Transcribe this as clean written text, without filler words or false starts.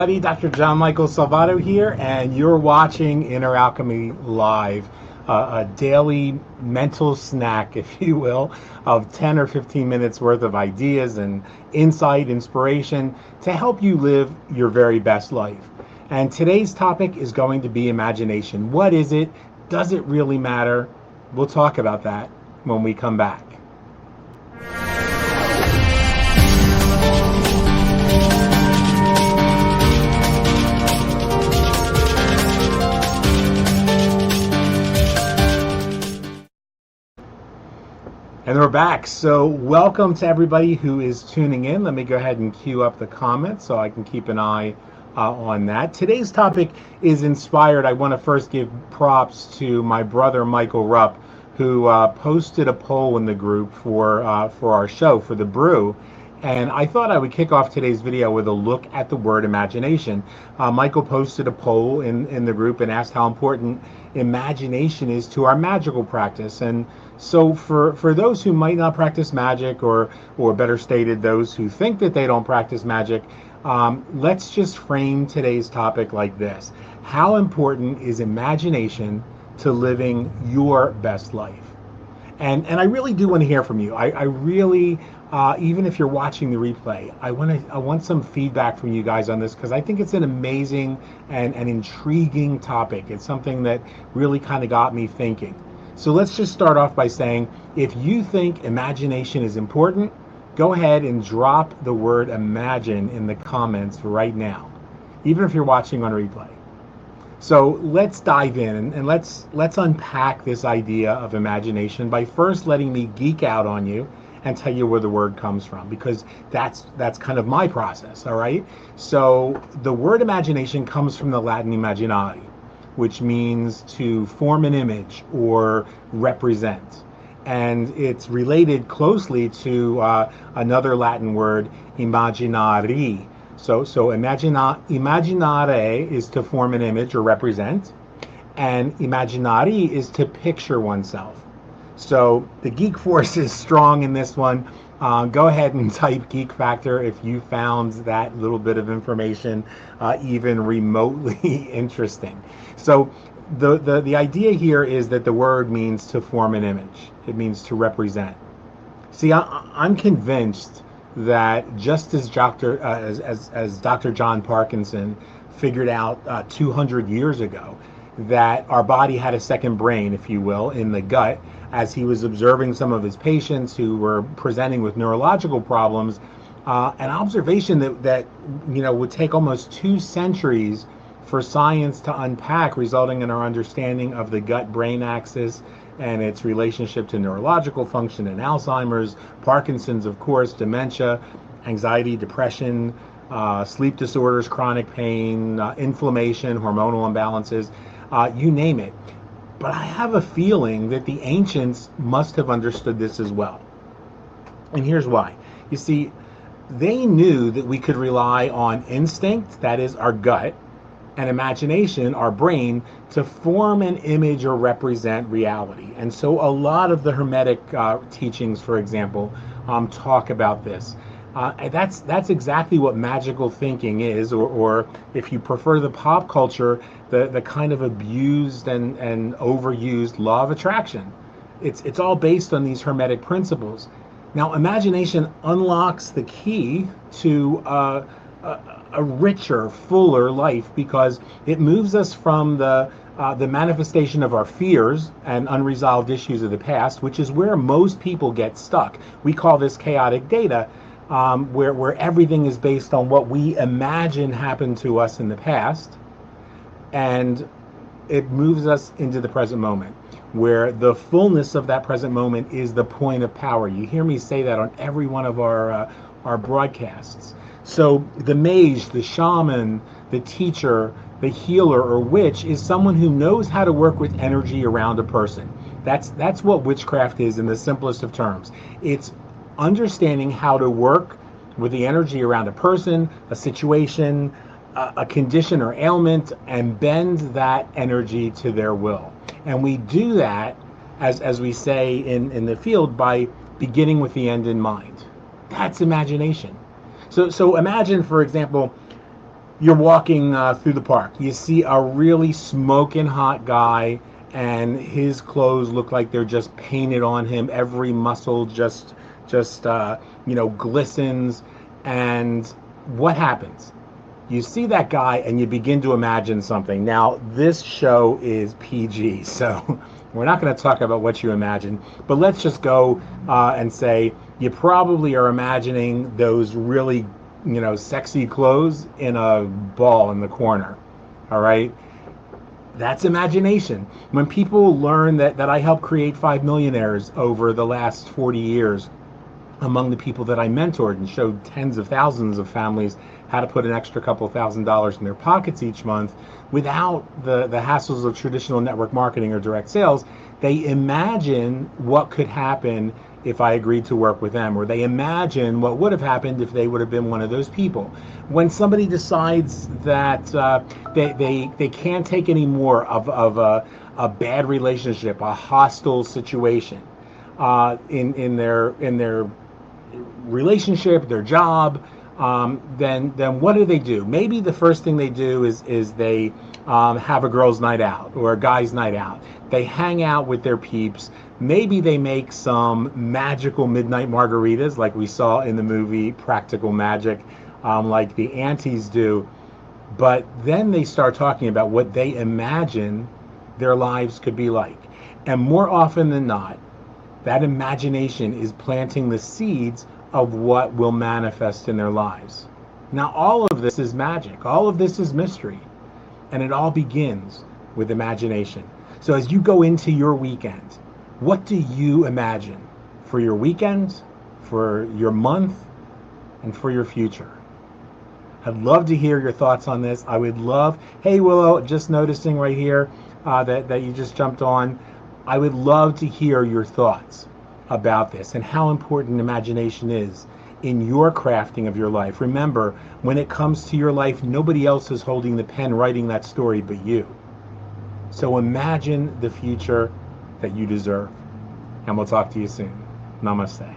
Dr. John Michael Salvato here, and you're watching Inner Alchemy Live, a daily mental snack, if you will, of 10 or 15 minutes worth of ideas and insight, inspiration to help you live your very best life. And today's topic is going to be imagination. What is it? Does it really matter? We'll talk about that when we come back. And we're back. So welcome to everybody who is tuning in. Let me go ahead and queue up the comments so I can keep an eye on that. Today's topic is inspired. I want to first give props to my brother MichaelRupp, who posted a poll in the group for our show, for The Brew. And I thought I would kick off today's video with a look at the word imagination. Michael posted a poll in the group and asked how important imagination is to our magical practice. And so for those who might not practice magic, or better stated, those who think that they don't practice magic, let's just frame today's topic like this. How important is imagination to living your best life? And I really do want to hear from you. I really, even if you're watching the replay, I want some feedback from you guys on this, because I think it's an amazing and an intriguing topic. It's something that really kind of got me thinking. So let's just start off by saying, if you think imagination is important, go ahead and drop the word imagine in the comments right now, even if you're watching on replay. So let's dive in and let's unpack this idea of imagination by first letting me geek out on you and tell you where the word comes from, because that's kind of my process, all right? So the word imagination comes from the Latin imaginari, which means to form an image or represent. And it's related closely to another Latin word, imaginari. So imaginare is to form an image or represent, and imaginari is to picture oneself. So the geek force is strong in this one. Go ahead and type geek factor if you found that little bit of information even remotely interesting. So the idea here is that the word means to form an image. It means to represent. See, I'm convinced that just as Dr. John Parkinson figured out 200 years ago that our body had a second brain, if you will, in the gut, as he was observing some of his patients who were presenting with neurological problems, an observation that would take almost 2 centuries for science to unpack, resulting in our understanding of the gut-brain axis and its relationship to neurological function and Alzheimer's, Parkinson's, of course, dementia, anxiety, depression, sleep disorders, chronic pain, inflammation, hormonal imbalances, you name it. But I have a feeling that the ancients must have understood this as well. And here's why. You see, they knew that we could rely on instinct, that is our gut, and imagination, our brain, to form an image or represent reality. And so a lot of the Hermetic teachings, for example, talk about this. And that's exactly what magical thinking is, or if you prefer the pop culture, the kind of abused and overused law of attraction. It's all based on these Hermetic principles. Now, imagination unlocks the key to a richer, fuller life, because it moves us from the manifestation of our fears and unresolved issues of the past, which is where most people get stuck. We call this chaotic data, where everything is based on what we imagine happened to us in the past, and it moves us into the present moment, where the fullness of that present moment is the point of power. You hear me say that on every one of our broadcasts. So the mage, the shaman, the teacher, the healer or witch is someone who knows how to work with energy around a person. That's what witchcraft is in the simplest of terms. It's understanding how to work with the energy around a person, a situation, a condition or ailment, and bend that energy to their will. And we do that, as we say in the field, by beginning with the end in mind. That's imagination. So imagine, for example, You're walking through the park. You see a really smoking hot guy, and his clothes look like they're just painted on him. Every muscle just glistens. And what happens? You see that guy, and you begin to imagine something. Now, this show is PG, so we're not going to talk about what you imagine. But let's just go and say you probably are imagining those really sexy clothes in a ball in the corner. All right? That's imagination. When people learn that I helped create 5 millionaires over the last 40 years, among the people that I mentored and showed tens of thousands of families how to put an extra couple of $1,000s in their pockets each month without the hassles of traditional network marketing or direct sales, they imagine what could happen if I agreed to work with them, or they imagine what would have happened if they would have been one of those people. When somebody decides that they can't take any more of a bad relationship, a hostile situation in their relationship, their job, then what do? Maybe the first thing they do is they have a girls' night out or a guys' night out. They hang out with their peeps. Maybe they make some magical midnight margaritas like we saw in the movie Practical Magic, like the aunties do. But then they start talking about what they imagine their lives could be like. And more often than not, that imagination is planting the seeds of what will manifest in their lives. Now, all of this is magic. All of this is mystery. And it all begins with imagination. So as you go into your weekend, what do you imagine for your weekend, for your month, and for your future? I'd love to hear your thoughts on this. I would love, hey Willow, just noticing right here that you just jumped on. I would love to hear your thoughts about this and how important imagination is in your crafting of your life. Remember, when it comes to your life, nobody else is holding the pen writing that story but you. So imagine the future that you deserve. And we'll talk to you soon. Namaste.